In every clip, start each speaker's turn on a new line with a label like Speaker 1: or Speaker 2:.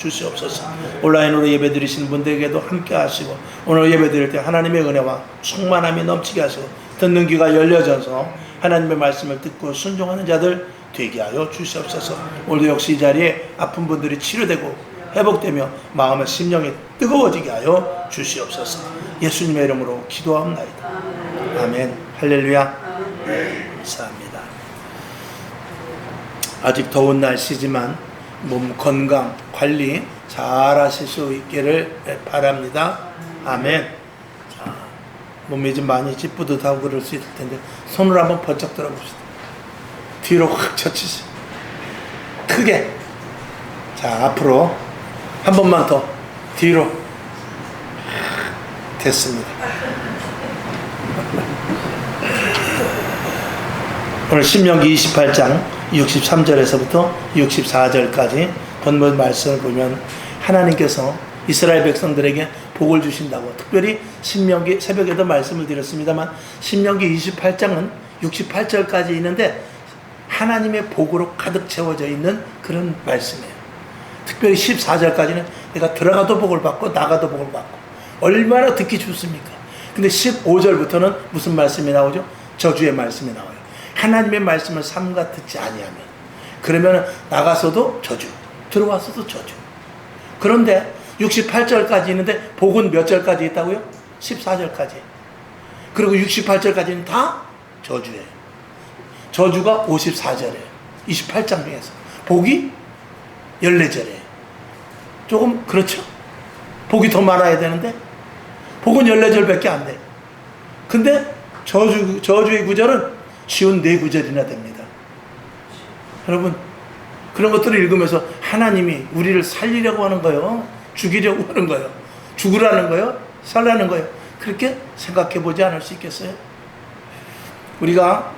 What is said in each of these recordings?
Speaker 1: 주시옵소서. 온라인으로 예배 드리시는 분들에게도 함께 하시고, 오늘 예배 드릴 때 하나님의 은혜와 충만함이 넘치게 하시고, 듣는 귀가 열려져서 하나님의 말씀을 듣고 순종하는 자들 되게 하여 주시옵소서. 오늘도 역시 이 자리에 아픈 분들이 치료되고 회복되며 마음의 심령이 뜨거워지게 하여 주시옵소서. 예수님의 이름으로 기도하옵나이다. 아멘. 할렐루야. 감사합니다. 아직 더운 날씨지만 몸 건강 관리 잘 하실 수 있기를 바랍니다. 아멘. 자, 몸이 좀 많이 찌뿌듯하고 그럴 수 있을 텐데 손을 한번 번쩍 들어봅시다. 뒤로 확 젖히세요. 크게. 자, 앞으로 한 번만 더 뒤로. 됐습니다. 오늘 신명기 28장 63절에서부터 64절까지 본문 말씀을 보면 하나님께서 이스라엘 백성들에게 복을 주신다고, 특별히 신명기, 새벽에도 말씀을 드렸습니다만 신명기 28장은 68절까지 있는데 하나님의 복으로 가득 채워져 있는 그런 말씀이에요. 특별히 14절까지는 내가 들어가도 복을 받고 나가도 복을 받고, 얼마나 듣기 좋습니까? 근데 15절부터는 무슨 말씀이 나오죠? 저주의 말씀이 나와요. 하나님의 말씀을 삼가 듣지 아니하면, 그러면 나가서도 저주, 들어와서도 저주. 그런데 68절까지 있는데 복은 몇 절까지 있다고요? 14절까지. 그리고 68절까지는 다 저주예요. 저주가 54절이에요. 28장 중에서. 복이 14절이에요. 조금 그렇죠? 복이 더 많아야 되는데 복은 14절밖에 안 돼요. 근데 저주의 구절은 쉬운 4구절이나 됩니다. 여러분, 그런 것들을 읽으면서 하나님이 우리를 살리려고 하는 거예요? 죽이려고 하는 거예요? 죽으라는 거예요? 살라는 거예요? 그렇게 생각해 보지 않을 수 있겠어요? 우리가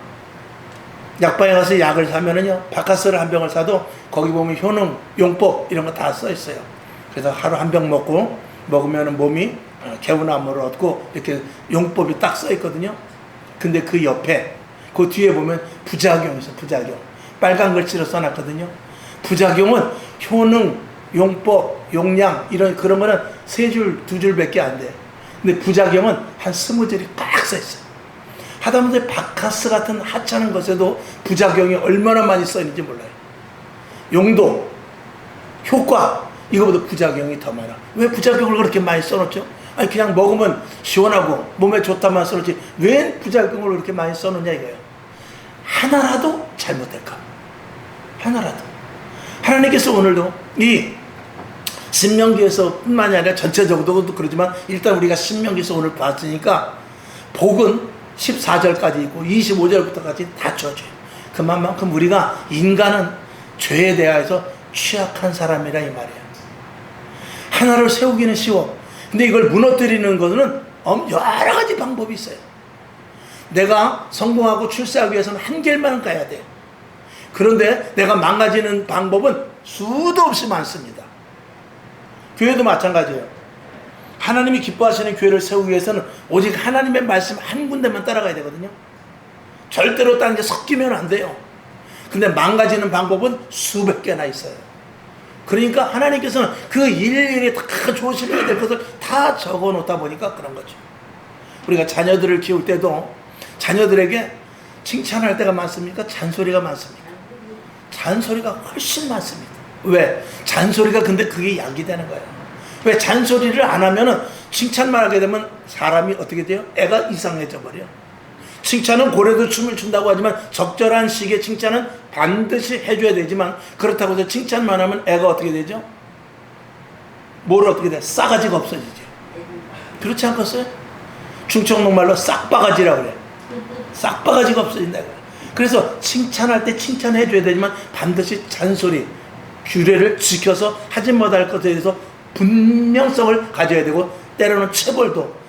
Speaker 1: 약방에 가서 약을 사면은요, 바카스를 한 병을 사도 거기 보면 효능, 용법 이런 거 다 써 있어요. 그래서 하루 한 병 먹으면 몸이 개운함을 얻고 이렇게 용법이 딱 써 있거든요. 근데 그 옆에 그 뒤에 보면 부작용이 있어요. 부작용. 빨간 글씨로 써놨거든요. 부작용은 효능, 용법, 용량 이런 그런 거는 3줄, 2줄밖에 안 돼. 근데 부작용은 한 20줄이 꽉 써 있어요. 하다못해 바카스 같은 하찮은 것에도 부작용이 얼마나 많이 써 있는지 몰라요. 용도, 효과 이거보다 부작용이 더 많아. 왜 부작용을 그렇게 많이 써놓죠? 아니 그냥 먹으면 시원하고 몸에 좋다만 써놓지 왜 부작용을 그렇게 많이 써놓냐 이거예요. 하나라도 잘못될까? 하나라도. 하나님께서 오늘도 이 신명기에서 뿐만이 아니라 전체적으로도 그러지만 일단 우리가 신명기에서 오늘 봤으니까 복은 14절까지 있고 25절부터까지 다 저주예요. 그만큼 우리가 인간은 죄에 대해서 취약한 사람이라 이 말이에요. 하나를 세우기는 쉬워. 근데 이걸 무너뜨리는 것은 여러 가지 방법이 있어요. 내가 성공하고 출세하기 위해서는 한 길만 가야 돼. 그런데 내가 망가지는 방법은 수도 없이 많습니다. 교회도 마찬가지예요. 하나님이 기뻐하시는 교회를 세우기 위해서는 오직 하나님의 말씀 한 군데만 따라가야 되거든요. 절대로 다른 게 섞이면 안 돼요. 근데 망가지는 방법은 수백 개나 있어요. 그러니까 하나님께서는 그 일일이 다 조심해야 될 것을 다 적어 놓다 보니까 그런 거죠. 우리가 자녀들을 키울 때도 자녀들에게 칭찬할 때가 많습니까? 잔소리가 많습니까? 잔소리가 훨씬 많습니다. 왜? 잔소리가 근데 그게 약이 되는 거예요. 왜? 잔소리를 안 하면은 칭찬만 하게 되면 사람이 어떻게 돼요? 애가 이상해져 버려요. 칭찬은 고래도 춤을 춘다고 하지만 적절한 시기의 칭찬은 반드시 해줘야 되지만 그렇다고 해서 칭찬만 하면 애가 어떻게 되죠? 뭘 어떻게 돼? 싸가지가 없어지죠. 그렇지 않겠어요? 충청도 말로 싹바가지라고 그래. 싹바가지가 없어진다. 그래서 칭찬할 때 칭찬해줘야 되지만 반드시 잔소리, 규례를 지켜서 하지 못할 것에 대해서 분명성을 가져야 되고 때로는 체벌도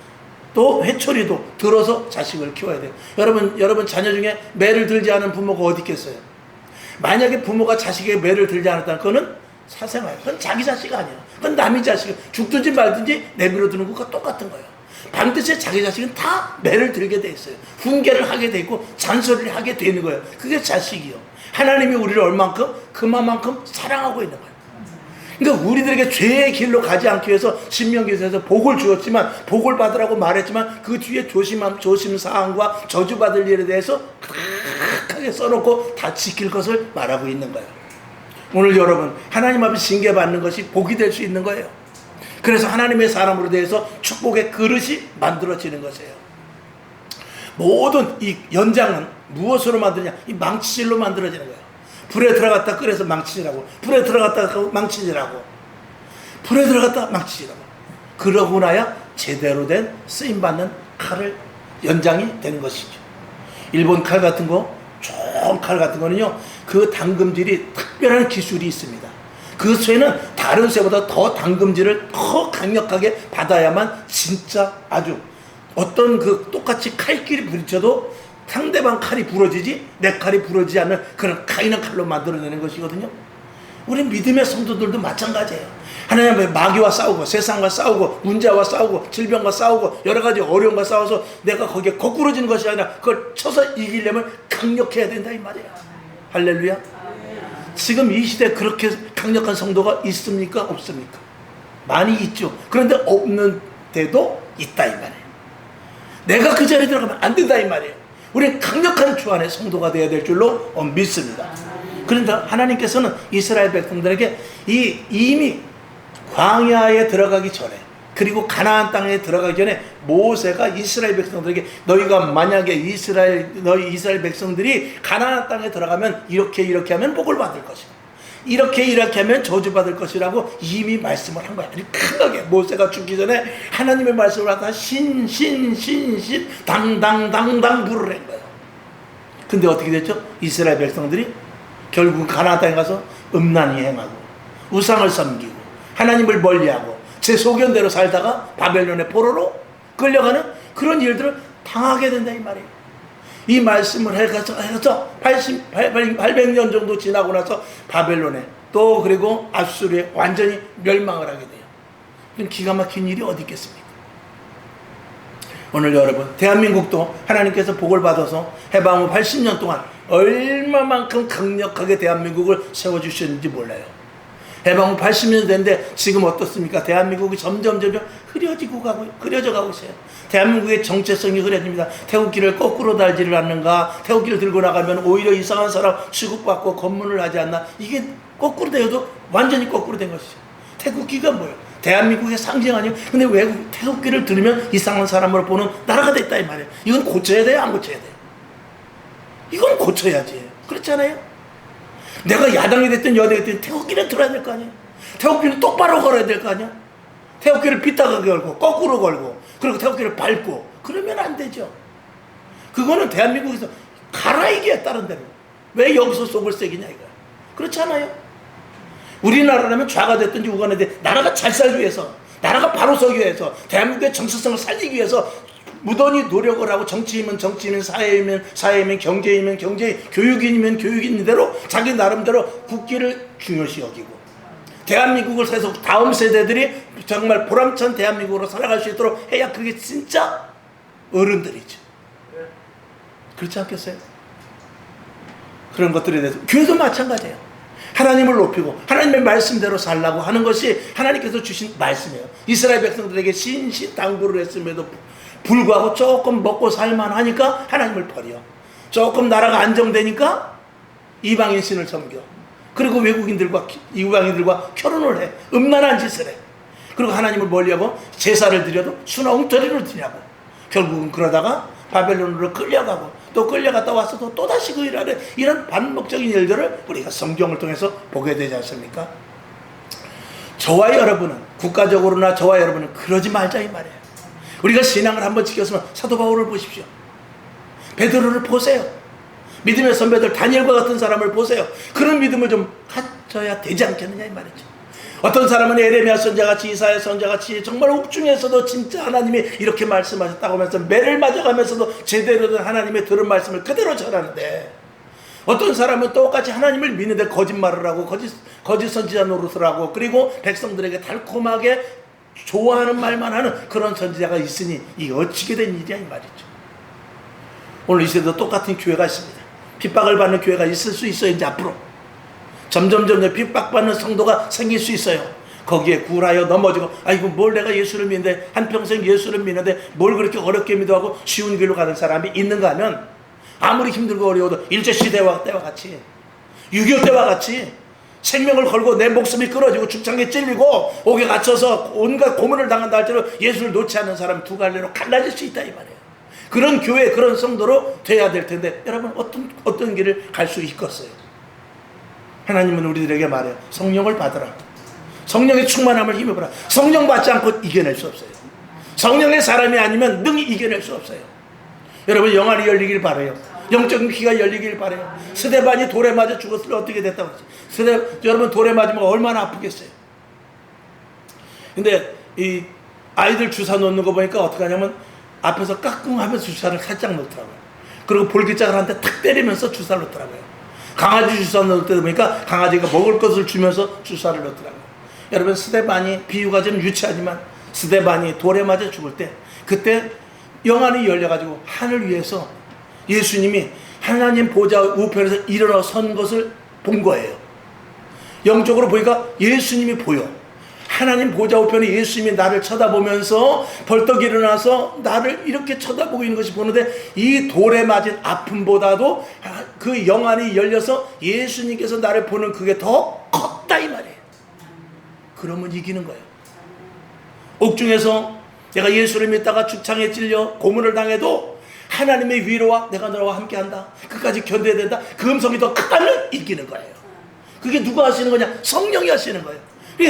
Speaker 1: 또 회초리도 들어서 자식을 키워야 돼요. 여러분 자녀 중에 매를 들지 않은 부모가 어디 있겠어요? 만약에 부모가 자식에게 매를 들지 않았다면 그거는 사생아예요. 그건 자기 자식 아니에요. 그건 남의 자식이에요. 죽든지 말든지 내버려 두는 것과 똑같은 거예요. 반드시 자기 자식은 다 매를 들게 돼 있어요. 훈계를 하게 돼 있고 잔소리를 하게 되는 거예요. 그게 자식이요. 하나님이 우리를 얼만큼 그만큼 사랑하고 있는 거예요. 그러니까 우리들에게 죄의 길로 가지 않기 위해서 신명기에서 복을 주었지만, 복을 받으라고 말했지만 그 뒤에 조심사항과 저주받을 일에 대해서 크게 써놓고 다 지킬 것을 말하고 있는 거예요. 오늘 여러분, 하나님 앞에 징계받는 것이 복이 될 수 있는 거예요. 그래서 하나님의 사람으로 대해서 축복의 그릇이 만들어지는 것이에요. 모든 이 연장은 무엇으로 만드냐? 이 망치질로 만들어지는 거예요. 불에 들어갔다 끓여서 망치질하고, 불에 들어갔다 망치질하고, 불에 들어갔다 망치질하고, 그러고 나야 제대로 된 쓰임받는 칼을 연장이 되는 것이죠. 일본 칼 같은 거, 좋은 칼 같은 거는요, 그 당금질이 특별한 기술이 있습니다. 그 쇠는 다른 쇠보다 더 당금질을 더 강력하게 받아야만 진짜 아주 어떤 그 똑같이 칼끼리 부딪혀도 상대방 칼이 부러지지 내 칼이 부러지지 않는 그런 강인한 칼로 만들어내는 것이거든요. 우리 믿음의 성도들도 마찬가지예요. 하나님의 마귀와 싸우고, 세상과 싸우고, 문제와 싸우고, 질병과 싸우고, 여러 가지 어려움과 싸워서 내가 거기에 거꾸러지는 것이 아니라 그걸 쳐서 이기려면 강력해야 된다 이 말이에요. 할렐루야. 지금 이 시대에 그렇게 강력한 성도가 있습니까? 없습니까? 많이 있죠. 그런데 없는데도 있다 이 말이에요. 내가 그 자리에 들어가면 안 된다 이 말이에요. 우리는 강력한 주 안에 성도가 되어야 될 줄로 믿습니다. 그런데 하나님께서는 이스라엘 백성들에게 이미 광야에 들어가기 전에, 그리고 가나안 땅에 들어가기 전에 모세가 이스라엘 백성들에게 너희가 만약에 너희 이스라엘 백성들이 가나안 땅에 들어가면 이렇게 하면 복을 받을 것이고, 이렇게 하면 저주받을 것이라고 이미 말씀을 한 거야. 크게 모세가 죽기 전에 하나님의 말씀을 갖다 신 당당 부르는 거예요. 근데 어떻게 됐죠? 이스라엘 백성들이 결국 가나안 땅에 가서 음란히 행하고, 우상을 섬기고, 하나님을 멀리하고, 제 소견대로 살다가 바벨론의 포로로 끌려가는 그런 일들을 당하게 된다 이 말이에요. 이 말씀을 해서 800년 정도 지나고 나서 바벨론에 또 그리고 아수르에 완전히 멸망을 하게 돼요. 이런 기가 막힌 일이 어디 있겠습니까? 오늘 여러분, 대한민국도 하나님께서 복을 받아서 해방 후 80년 동안 얼마만큼 강력하게 대한민국을 세워주셨는지 몰라요. 해방 후 80년 됐는데 지금 어떻습니까? 대한민국이 점점 흐려져 가고 있어요. 대한민국의 정체성이 흐려집니다. 태극기를 거꾸로 달지를 않는가? 태극기를 들고 나가면 오히려 이상한 사람 취급받고 검문을 하지 않나? 이게 거꾸로 되어도 완전히 거꾸로 된 것이죠. 태극기가 뭐예요? 대한민국의 상징 아니에요? 근데 왜 태극기를 들으면 이상한 사람으로 보는 나라가 됐다 이 말이에요. 이건 고쳐야 돼요? 안 고쳐야 돼요? 이건 고쳐야지. 그렇잖아요? 내가 야당이 됐든 여당이 됐든 태극기를 들어야 될 거 아니에요? 태극기를 똑바로 걸어야 될 거 아니야? 태극기를 빗다가 걸고 거꾸로 걸고 그리고 태극기를 밟고 그러면 안 되죠. 그거는 대한민국에서 가라 이게 다른 데로. 왜 여기서 속을 새기냐 이거야. 그렇잖아요. 우리나라라면 좌가 됐든지 우가 됐든지 나라가 잘 살기 위해서, 나라가 바로 서기 위해서, 대한민국의 정체성을 살리기 위해서 무던히 노력을 하고, 정치인이면 정치인, 사회이면 경제이면 경제, 교육인이면 교육인대로 자기 나름대로 국기를 중요시 여기고, 대한민국을 해서 다음 세대들이 정말 보람찬 대한민국으로 살아갈 수 있도록 해야 그게 진짜 어른들이죠. 그렇지 않겠어요? 그런 것들에 대해서 교회도 마찬가지예요. 하나님을 높이고 하나님의 말씀대로 살라고 하는 것이 하나님께서 주신 말씀이에요. 이스라엘 백성들에게 신신당부를 했음에도 불구하고 조금 먹고 살만하니까 하나님을 버려. 조금 나라가 안정되니까 이방인 신을 섬겨. 그리고 외국인들과 이방인들과 결혼을 해. 음란한 짓을 해. 그리고 하나님을 멀리하고 제사를 드려도 수나 웅터리를 드냐고. 결국은 그러다가 바벨론으로 끌려가고 또 끌려갔다 와서 또다시 그 일을 하는 이런 반복적인 일들을 우리가 성경을 통해서 보게 되지 않습니까? 저와 여러분은, 국가적으로나 저와 여러분은 그러지 말자 이 말이에요. 우리가 신앙을 한번 지켰으면 사도 바울을 보십시오. 베드로를 보세요. 믿음의 선배들 다니엘과 같은 사람을 보세요. 그런 믿음을 좀 가져야 되지 않겠느냐 이 말이죠. 어떤 사람은 에레미야 선자같이, 이사야 선자같이 정말 옥중에서도 진짜 하나님이 이렇게 말씀하셨다고 하면서 매를 맞아가면서도 제대로 된 하나님의 들은 말씀을 그대로 전하는데, 어떤 사람은 똑같이 하나님을 믿는데 거짓말을 하고 거짓 선지자 노릇을 하고, 그리고 백성들에게 달콤하게 좋아하는 말만 하는 그런 선지자가 있으니 이 어찌게 된 일이야 이 말이죠. 오늘 이 시대도 똑같은 교회가 있습니다. 핍박을 받는 교회가 있을 수 있어요. 이제 앞으로 점점 핍박받는 성도가 생길 수 있어요. 거기에 굴하여 넘어지고, 아이고 뭘 내가 예수를 믿는데, 한평생 예수를 믿는데 뭘 그렇게 어렵게 믿어하고 쉬운 길로 가는 사람이 있는가 하면, 아무리 힘들고 어려워도 일제시대와 때와 같이, 6.25 때와 같이 생명을 걸고 내 목숨이 끊어지고 죽창에 찔리고 옥에 갇혀서 온갖 고문을 당한다 할지라도 예수를 놓지 않는 사람 두 갈래로 갈라질 수 있다 이 말이에요. 그런 교회, 그런 성도로 돼야 될 텐데, 여러분 어떤 길을 갈 수 있겠어요? 하나님은 우리들에게 말해요. 성령을 받으라. 성령의 충만함을 힘입어라. 성령 받지 않고 이겨낼 수 없어요. 성령의 사람이 아니면 능히 이겨낼 수 없어요. 여러분 영안이 열리길 바라요. 영적인 귀가 열리길 바라요. 스데반이 돌에 맞아 죽었을 때 어떻게 됐다고 했어요? 여러분 돌에 맞으면 얼마나 아프겠어요? 근데 이 아이들 주사 놓는 거 보니까 어떻게 하냐면 앞에서 까꿍 하면서 주사를 살짝 놓더라고요. 그리고 볼기짝을 한 대 탁 때리면서 주사를 놓더라고요. 강아지 주사 놓을 때 보니까 강아지가 먹을 것을 주면서 주사를 놓더라고요. 여러분 스데반이 비유가 좀 유치하지만 스데반이 돌에 맞아 죽을 때 그때 영안이 열려가지고 하늘 위에서 예수님이 하나님 보좌 우편에서 일어나 선 것을 본 거예요. 영적으로 보니까 예수님이 보여. 하나님 보좌 우편에 예수님이 나를 쳐다보면서 벌떡 일어나서 나를 이렇게 쳐다보고 있는 것이 보는데, 이 돌에 맞은 아픔보다도 그 영안이 열려서 예수님께서 나를 보는 그게 더 컸다 이 말이에요. 그러면 이기는 거예요. 옥중에서 내가 예수를 믿다가 죽창에 찔려 고문을 당해도 하나님의 위로와 내가 너와 함께한다, 끝까지 견뎌야 된다, 그 음성이 더 크다면 이기는 거예요. 그게 누가 하시는 거냐? 성령이 하시는 거예요.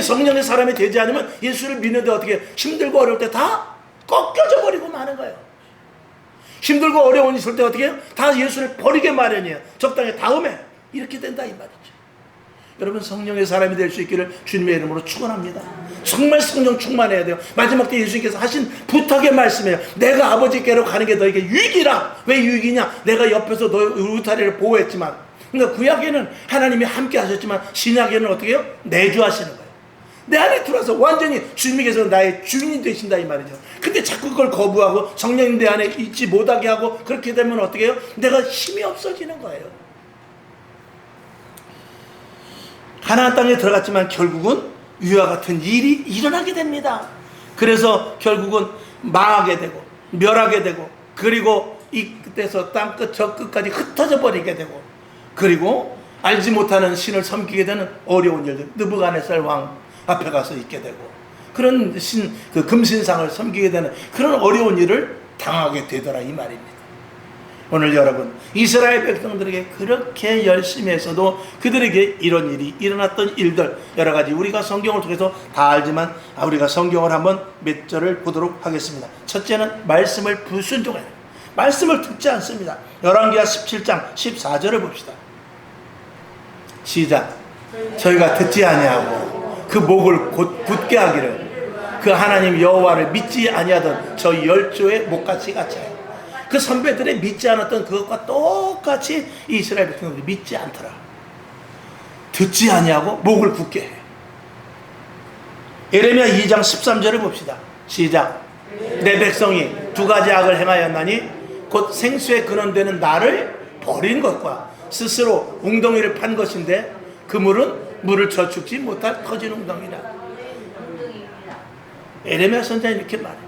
Speaker 1: 성령의 사람이 되지 않으면 예수를 믿는데 어떻게 힘들고 어려울 때 다 꺾여져 버리고 마는 거예요. 힘들고 어려운 있을 때 어떻게 해요? 다 예수를 버리게 마련이에요. 적당히 다음에 이렇게 된다 이 말이죠. 여러분 성령의 사람이 될 수 있기를 주님의 이름으로 축원합니다. 정말 성령 충만해야 돼요. 마지막 때 예수님께서 하신 부탁의 말씀이에요. 내가 아버지께로 가는 게 너에게 유익이라. 왜 유익이냐? 내가 옆에서 너의 울타리를 보호했지만, 그러니까 구약에는 하나님이 함께 하셨지만 신약에는 어떻게 해요? 내주하시는 거예요. 내 안에 들어와서 완전히 주님께서 나의 주인이 되신다 이 말이죠. 근데 자꾸 그걸 거부하고 성령님 내 안에 있지 못하게 하고 그렇게 되면 어떻게 해요? 내가 힘이 없어지는 거예요. 가나안 땅에 들어갔지만 결국은 위와 같은 일이 일어나게 됩니다. 그래서 결국은 망하게 되고 멸하게 되고, 그리고 이 끝에서 땅 끝 저 끝까지 흩어져 버리게 되고, 그리고 알지 못하는 신을 섬기게 되는 어려운 일들, 느부갓네살 왕 앞에 가서 있게 되고, 그런 그 금신상을 섬기게 되는 그런 어려운 일을 당하게 되더라 이 말입니다. 오늘 여러분 이스라엘 백성들에게 그렇게 열심히 했어도 그들에게 이런 일이 일어났던 일들, 여러 가지 우리가 성경을 통해서 다 알지만 우리가 성경을 한번 몇 절을 보도록 하겠습니다. 첫째는 말씀을 불순종해요. 말씀을 듣지 않습니다. 열왕기하 17장 14절을 봅시다. 시작. 저희가 듣지 아니하고 그 목을 곧 굳게 하기를 그 하나님 여호와를 믿지 아니하던 저 열조의 목같이 같아요. 그 선배들의 믿지 않았던 그것과 똑같이 이스라엘 백성들이 믿지 않더라. 듣지 아니하고 목을 굳게 해. 예레미야 2장 13절을 봅시다. 시작. 내 백성이 두 가지 악을 행하였나니 곧 생수의 근원되는 나를 버린 것과 스스로 웅덩이를 판 것인데 그 물은 물을 저축지 못할 터진 웅덩이라. 예레미야 선지자는 이렇게 말해요.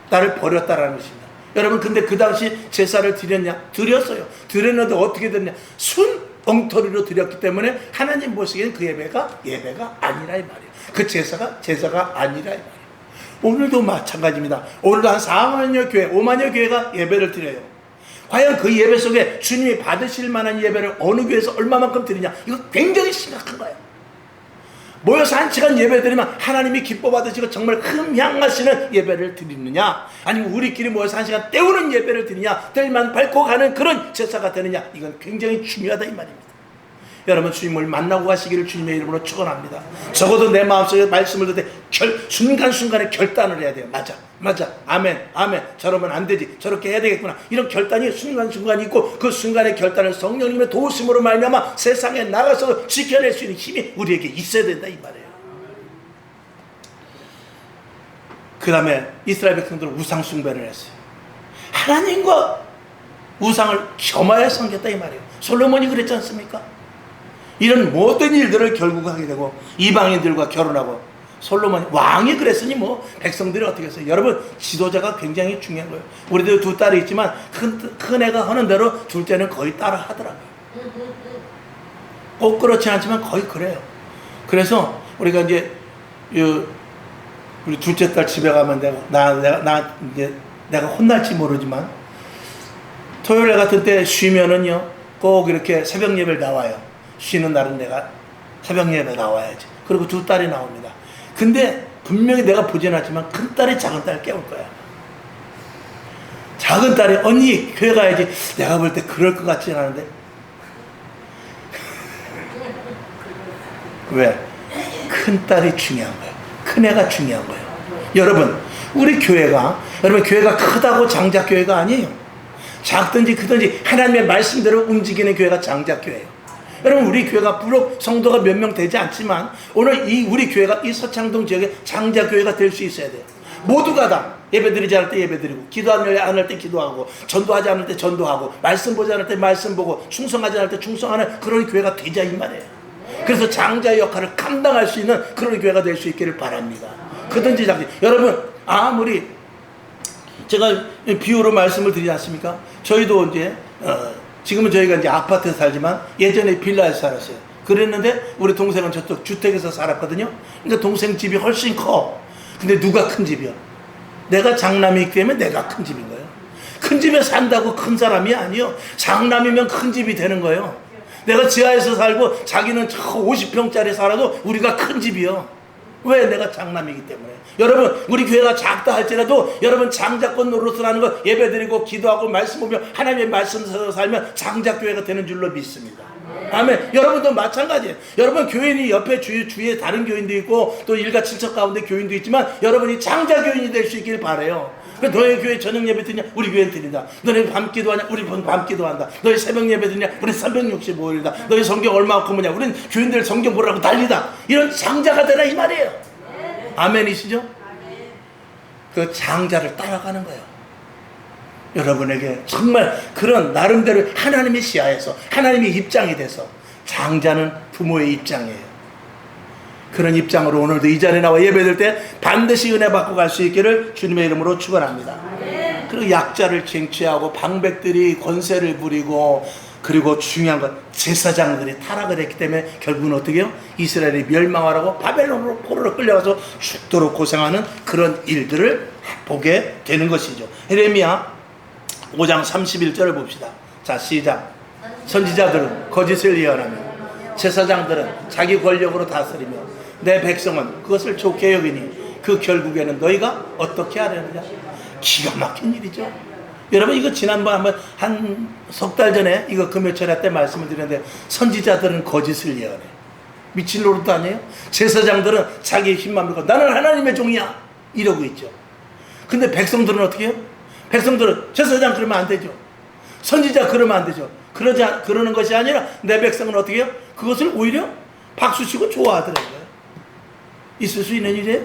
Speaker 1: 나를 버렸다라는 것입니다. 여러분 근데 그 당시 제사를 드렸냐? 드렸어요. 드렸는데 어떻게 됐냐? 순 엉터리로 드렸기 때문에 하나님 보시기엔 그 예배가 아니라 이 말이에요. 그 제사가 아니라 이 말이에요. 오늘도 마찬가지입니다. 오늘도 한 4만여 교회, 5만여 교회가 예배를 드려요. 과연 그 예배 속에 주님이 받으실 만한 예배를 어느 교회에서 얼마만큼 드리냐? 이거 굉장히 심각한 거예요. 모여서 한 시간 예배 드리면 하나님이 기뻐 받으시고 정말 흠향하시는 예배를 드리느냐, 아니면 우리끼리 모여서 한 시간 때우는 예배를 드리냐, 뜰만 밟고 가는 그런 제사가 되느냐, 이건 굉장히 중요하다 이 말입니다. 여러분 주님을 만나고 가시기를 주님의 이름으로 축원합니다. 적어도 내 마음속에 말씀을 듣되 순간순간에 결단을 해야 돼요. 맞아, 아멘, 저러면 안 되지, 저렇게 해야 되겠구나, 이런 결단이 순간순간 있고, 그 순간의 결단을 성령님의 도우심으로 말미암아 세상에 나가서 지켜낼 수 있는 힘이 우리에게 있어야 된다 이 말이에요. 그 다음에 이스라엘 백성들은 우상 숭배를 했어요. 하나님과 우상을 겸하여 섬겼다 이 말이에요. 솔로몬이 그랬지 않습니까? 이런 모든 일들을 결국 하게 되고 이방인들과 결혼하고 솔로몬이 왕이 그랬으니 뭐 백성들이 어떻게 했어요? 여러분 지도자가 굉장히 중요한 거예요. 우리도 두 딸이 있지만 큰 애가 하는 대로 둘째는 거의 따라 하더라고요. 꼭 그렇지 않지만 거의 그래요. 그래서 우리가 이제 우리 둘째 딸 집에 가면 내가 혼날지 모르지만 토요일 같은 때 쉬면은요 꼭 이렇게 새벽 예배를 나와요. 쉬는 날은 내가 새벽 예배 나와야지. 그리고 두 딸이 나옵니다. 근데 분명히 내가 보진 않지만 큰 딸이 작은 딸 깨울 거야. 작은 딸이 언니 교회 가야지. 내가 볼 때 그럴 것 같지는 않은데. 왜? 큰 딸이 중요한 거예요. 큰 애가 중요한 거예요. 여러분 우리 교회가 여러분 교회가 크다고 장작 교회가 아니에요. 작든지 크든지 하나님의 말씀대로 움직이는 교회가 장작 교회예요. 여러분 우리 교회가 비록 성도가 몇 명 되지 않지만 오늘 우리 교회가 이 서창동 지역에 장작 교회가 될 수 있어야 돼요. 모두가 다 예배드리지 않을 때 예배드리고 기도하지 않을 때 기도하고 전도하지 않을 때 전도하고 말씀 보지 않을 때 말씀 보고 충성하지 않을 때 충성하는 그런 교회가 되자 이 말이에요. 그래서 장자의 역할을 감당할 수 있는 그런 교회가 될 수 있기를 바랍니다. 크든지 작든지 여러분 아무리 제가 비유로 말씀을 드리지 않습니까? 저희도 이제 지금은 저희가 이제 아파트에서 살지만 예전에 빌라에서 살았어요. 그랬는데 우리 동생은 저쪽 주택에서 살았거든요. 그러니까 동생 집이 훨씬 커. 근데 누가 큰 집이야? 내가 장남이기 때문에 내가 큰 집인 거예요. 큰 집에 산다고 큰 사람이 아니요. 장남이면 큰 집이 되는 거예요. 내가 지하에서 살고 자기는 50평짜리 살아도 우리가 큰 집이요. 왜? 내가 장남이기 때문에. 여러분 우리 교회가 작다 할지라도 여러분 장자권 노릇을 하는 거 예배드리고 기도하고 말씀 보며 하나님의 말씀에서 살면 장자교회가 되는 줄로 믿습니다. 아멘. 여러분도 마찬가지예요. 여러분 교인이 옆에 주위에 다른 교인도 있고 또 일가 친척 가운데 교인도 있지만 여러분이 장자교인이 될 수 있길 바라요. 너희 교회 저녁 예배 드리냐? 우리 교회는 드린다. 너희 밤 기도하냐? 우리 밤 기도한다. 너희 새벽 예배 드리냐? 우리 365일이다. 너희 성경 얼마큼 보냐? 우리는 교인들 성경 보라고 난리다. 이런 장자가 되라 이 말이에요. 아멘이시죠? 그 장자를 따라가는 거예요. 여러분에게 정말 그런 나름대로 하나님의 시야에서 하나님의 입장이 돼서 장자는 부모의 입장이에요. 그런 입장으로 오늘도 이 자리에 나와 예배될 때 반드시 은혜 받고 갈 수 있기를 주님의 이름으로 축원합니다. 그리고 약자를 쟁취하고 방백들이 권세를 부리고 그리고 중요한 건 제사장들이 타락을 했기 때문에 결국은 어떻게 해요? 이스라엘이 멸망하라고 바벨론으로 포로로 끌려가서 죽도록 고생하는 그런 일들을 보게 되는 것이죠. 에레미야 5장 31절을 봅시다. 자 시작. 선지자들은 거짓을 예언하며 제사장들은 자기 권력으로 다스리며 내 백성은 그것을 좋게 여기니 그 결국에는 너희가 어떻게 하려느냐. 기가 막힌 일이죠. 여러분 이거 지난번 한번 한 석 달 전에 이거 금요철 때 말씀을 드렸는데 선지자들은 거짓을 예언해. 미친 노릇도 아니에요. 제사장들은 자기의 힘만 믿고 나는 하나님의 종이야 이러고 있죠. 근데 백성들은 어떻게 해요? 백성들은 제사장 그러면 안 되죠. 선지자 그러면 안 되죠. 그러는 것이 아니라 내 백성은 어떻게 해요? 그것을 오히려 박수치고 좋아하더라고요. 있을 수 있는 일이에요?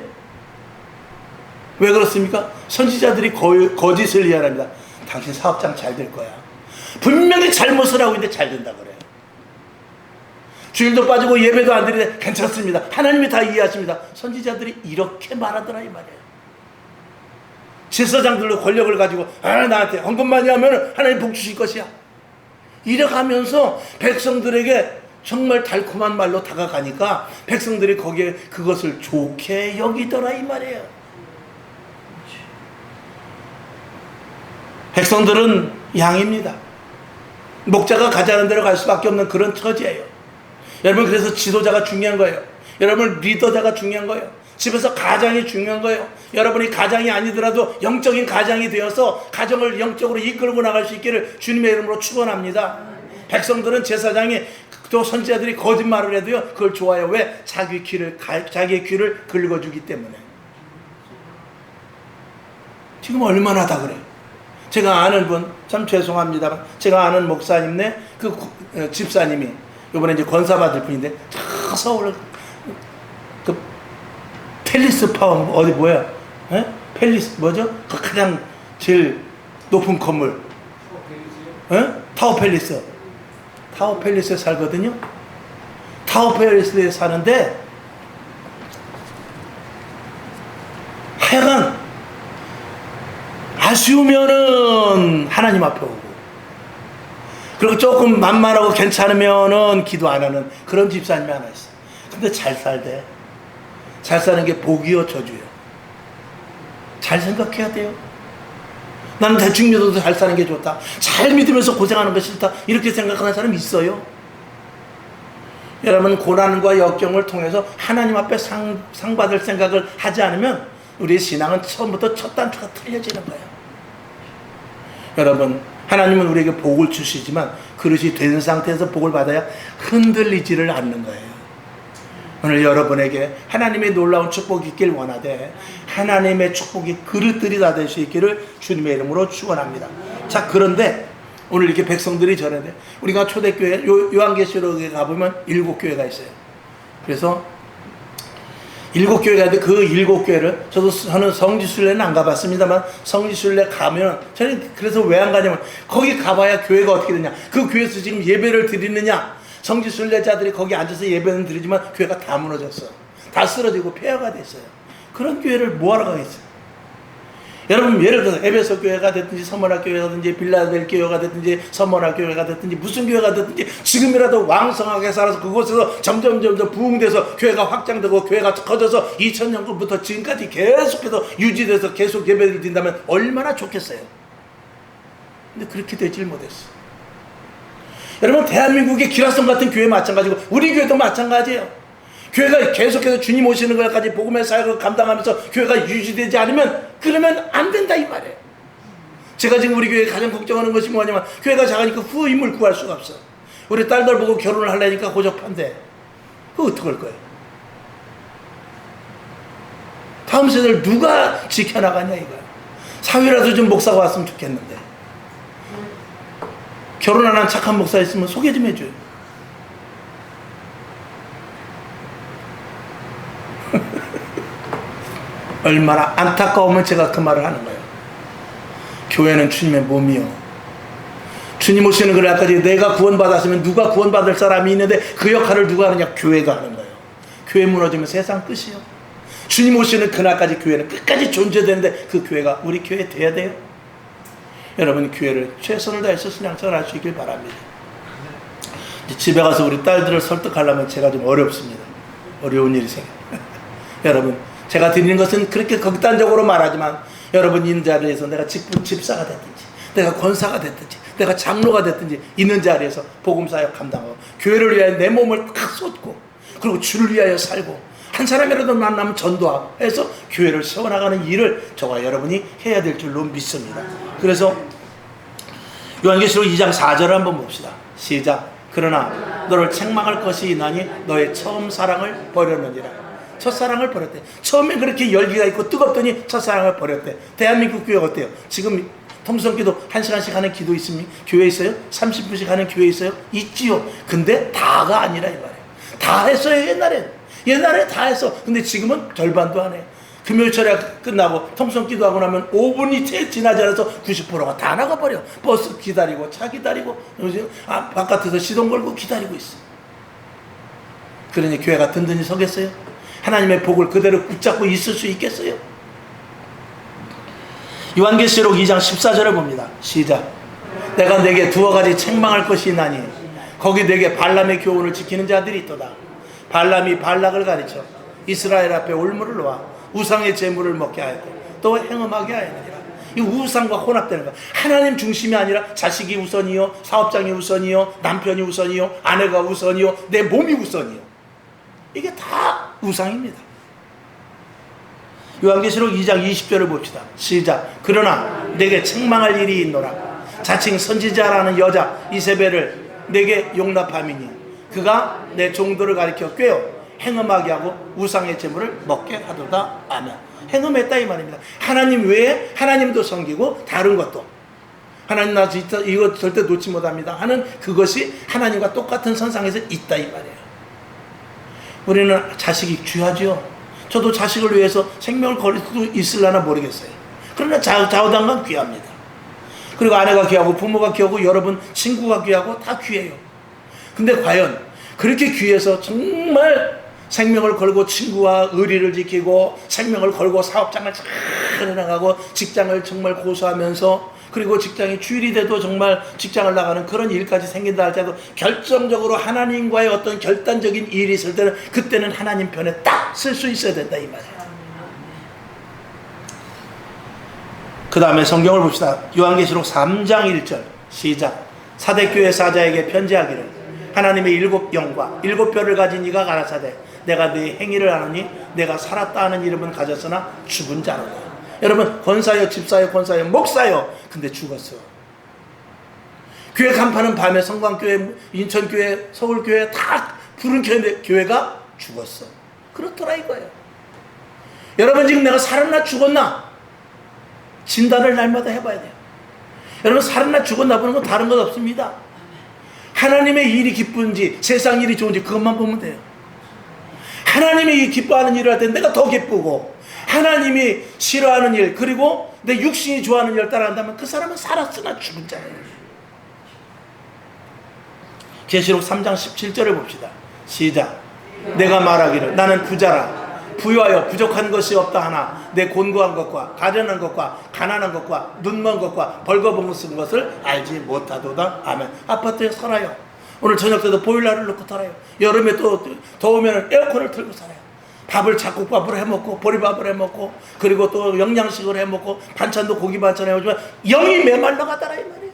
Speaker 1: 왜 그렇습니까? 선지자들이 거짓을 예언합니다. 당신 사업장 잘 될 거야. 분명히 잘못을 하고 있는데 잘 된다 그래요. 주일도 빠지고 예배도 안 드리는데 괜찮습니다. 하나님이 다 이해하십니다. 선지자들이 이렇게 말하더라 이 말이에요. 제사장들로 권력을 가지고 나한테 헌금 많이 하면 하나님 복 주실 것이야. 이렇게 하면서 백성들에게 정말 달콤한 말로 다가가니까 백성들이 거기에 그것을 좋게 여기더라 이 말이에요. 백성들은 양입니다. 목자가 가자는 대로 갈 수밖에 없는 그런 처지예요. 여러분 그래서 지도자가 중요한 거예요. 여러분 리더자가 중요한 거예요. 집에서 가장이 중요한 거예요. 여러분이 가장이 아니더라도 영적인 가장이 되어서 가정을 영적으로 이끌고 나갈 수 있기를 주님의 이름으로 축원합니다. 백성들은 제사장이 또 선지자들이 거짓말을 해도요 그걸 좋아해요. 왜? 자기의 귀를 긁어주기 때문에. 지금 얼마나 다 그래요. 제가 아는 분, 참 죄송합니다만 제가 아는 목사님네 그 집사님이 이번에 이제 권사 받을 분인데 서울 그 팰리스 파워 어디 뭐야? 에? 팰리스 뭐죠? 그 가장 제일 높은 건물. 에? 타워 팰리스에 살거든요. 타워페리스에 사는데 하여간 아쉬우면은 하나님 앞에 오고, 그리고 조금 만만하고 괜찮으면은 기도 안 하는 그런 집사님이 하나 있어. 근데 잘 살대. 잘 사는 게 복이요 저주요. 잘 생각해야 돼요. 나는 대충 믿어도 잘 사는 게 좋다, 잘 믿으면서 고생하는 거 싫다, 이렇게 생각하는 사람이 있어요. 여러분, 고난과 역경을 통해서 하나님 앞에 상 받을 생각을 하지 않으면 우리의 신앙은 처음부터 첫 단추가 틀려지는 거예요. 여러분, 하나님은 우리에게 복을 주시지만 그릇이 된 상태에서 복을 받아야 흔들리지를 않는 거예요. 오늘 여러분에게 하나님의 놀라운 축복이 있길 원하되 하나님의 축복이 그릇들이 다 될 수 있기를 주님의 이름으로 축원합니다. 자, 그런데 오늘 이렇게 백성들이 전해대. 우리가 초대교회 요한계시록에 가보면 7교회가 있어요. 그래서 7교회가 있는데 그 7교회를 저는 성지순례는 안 가봤습니다만, 성지순례 가면 저는 그래서 왜 안 가냐면 거기 가봐야 교회가 어떻게 되냐, 그 교회에서 지금 예배를 드리느냐, 성지순례자들이 거기 앉아서 예배는 드리지만 교회가 다 무너졌어, 다 쓰러지고 폐허가 됐어요. 그런 교회를 뭐하러 가겠어요? 여러분, 예를 들어서 에베소 교회가 됐든지 서머나 교회가 됐든지 빌라델 교회가 됐든지 서머나 교회가 됐든지 무슨 교회가 됐든지 지금이라도 왕성하게 살아서 그곳에서 점점 부흥돼서 교회가 확장되고 교회가 커져서 2000년부터 지금까지 계속해서 유지돼서 계속 예배를 드린다면 얼마나 좋겠어요. 근데 그렇게 되질 못했어. 여러분, 대한민국의 기라성 같은 교회 마찬가지고 우리 교회도 마찬가지예요. 교회가 계속해서 주님 오시는 것까지 복음의 사역을 감당하면서 교회가 유지되지 않으면 그러면 안 된다 이 말이에요. 제가 지금 우리 교회에 가장 걱정하는 것이 뭐냐면 교회가 작으니까 후임을 구할 수가 없어. 우리 딸들 보고 결혼을 하려니까 고접한데 그거 어떡할 거예요? 다음 세대를 누가 지켜나가냐 이거야. 사위라도 좀 목사가 왔으면 좋겠는데, 결혼 안 한 착한 목사 있으면 소개 좀 해줘요. 얼마나 안타까우면 제가 그 말을 하는 거예요. 교회는 주님의 몸이요. 주님 오시는 그날까지 내가 구원받았으면 누가 구원받을 사람이 있는데 그 역할을 누가 하느냐? 교회가 하는 거예요. 교회 무너지면 세상 끝이요. 주님 오시는 그날까지 교회는 끝까지 존재되는데 그 교회가 우리 교회 돼야 돼요. 여러분, 교회를 최선을 다해서 신앙생활 할 수 있길 바랍니다. 집에 가서 우리 딸들을 설득하려면 제가 좀 어렵습니다. 어려운 일이 생겨요. 여러분, 제가 드리는 것은 그렇게 극단적으로 말하지만 여러분 있는 자리에서 내가 집사가 됐든지 내가 권사가 됐든지 내가 장로가 됐든지 있는 자리에서 복음사역 감당하고 교회를 위하여 내 몸을 탁 쏟고 그리고 주를 위하여 살고 한 사람이라도 만나면 전도하고 해서 교회를 세워나가는 일을 저와 여러분이 해야 될 줄로 믿습니다. 그래서 요한계시록 2장 4절을 한번 봅시다. 시작. 그러나 너를 책망할 것이 있나니 너의 처음 사랑을 버렸느니라. 첫사랑을 버렸대. 처음에 그렇게 열기가 있고 뜨겁더니 첫사랑을 버렸대. 대한민국 교회 어때요? 지금 통성기도 1시간씩 하는 기도 있습니까? 교회 있어요? 30분씩 하는 교회 있어요? 있지요. 근데 다가 아니라 이 말이에요. 다 했어요. 옛날에 다 했어. 근데 지금은 절반도 안 해요. 금요일철에 끝나고 통성기도 하고 나면 5분이 지나지 않아서 90%가 다 나가버려. 버스 기다리고 차 기다리고 바깥에서 시동 걸고 기다리고 있어. 그러니 교회가 든든히 서겠어요? 하나님의 복을 그대로 붙잡고 있을 수 있겠어요? 요한계시록 2장 14절을 봅니다. 시작. 내가 내게 두어 가지 책망할 것이 있나니 거기 내게 발람의 교훈을 지키는 자들이 있도다. 발람이 발락을 가르쳐 이스라엘 앞에 올무를 놓아 우상의 제물을 먹게 하였고 또 행음하게 하였느니라. 이 우상과 혼합되는 거. 하나님 중심이 아니라 자식이 우선이요, 사업장이 우선이요, 남편이 우선이요, 아내가 우선이요, 내 몸이 우선이요. 이게 다 우상입니다. 요한계시록 2장 20절을 봅시다. 시작. 그러나 내게 책망할 일이 있노라. 자칭 선지자라는 여자 이세벨을 내게 용납함이니 그가 내 종들을 가리켜 꿰어 행음하게 하고 우상의 제물을 먹게 하도다. 아멘. 행음했다 이 말입니다. 하나님 외에 하나님도 섬기고 다른 것도 하나님 나 이거 절대 놓지 못합니다 하는 그것이 하나님과 똑같은 선상에서 있다 이 말이에요. 우리는 자식이 귀하죠. 저도 자식을 위해서 생명을 걸을 수도 있으려나 모르겠어요. 그러나 좌우당간 귀합니다. 그리고 아내가 귀하고 부모가 귀하고 여러분 친구가 귀하고 다 귀해요. 근데 과연 그렇게 귀해서 정말 생명을 걸고 친구와 의리를 지키고 생명을 걸고 사업장을 잘 해나가고 직장을 정말 고수하면서 그리고 직장이 주일이 돼도 정말 직장을 나가는 그런 일까지 생긴다 할지라도 결정적으로 하나님과의 어떤 결단적인 일이 있을 때는 그때는 하나님 편에 딱 쓸 수 있어야 된다 이 말이에요. 그 다음에 성경을 봅시다. 요한계시록 3장 1절 시작. 사대교회 사자에게 편지하기를 하나님의 7영과 7뼈를 가진 이가 가라사대 내가 네 행위를 아노니 내가 살았다 하는 이름은 가졌으나 죽은 자로다. 여러분 권사여 집사여 권사여 목사여 근데 죽었어. 교회 간판은 밤에 성광교회 인천교회 서울교회 다 부른 교회가 죽었어. 그렇더라 이거예요. 여러분 지금 내가 살았나 죽었나 진단을 날마다 해봐야 돼요. 여러분 살았나 죽었나 보는 건 다른 것 없습니다. 하나님의 일이 기쁜지 세상 일이 좋은지 그것만 보면 돼요. 하나님이 기뻐하는 일을 할 때 내가 더 기쁘고 하나님이 싫어하는 일 그리고 내 육신이 좋아하는 일을 따라한다면 그 사람은 살았으나 죽은 자예요. 계시록 3장 17절을 봅시다. 시작. 내가 말하기를 나는 부자라 부유하여 부족한 것이 없다 하나 내 곤고한 것과 가련한 것과 가난한 것과 눈먼 것과 벌거벗은 것을 알지 못하도다. 아멘. 아파트에 살아요. 오늘 저녁 때도 보일러를 넣고 살아요. 여름에 또 더우면 에어컨을 틀고 살아요. 밥을 잡곡밥으로 해먹고 보리밥을 해먹고 그리고 또 영양식을 해먹고 반찬도 고기 반찬 해먹지만 영이 메말라가더라 이 말이에요.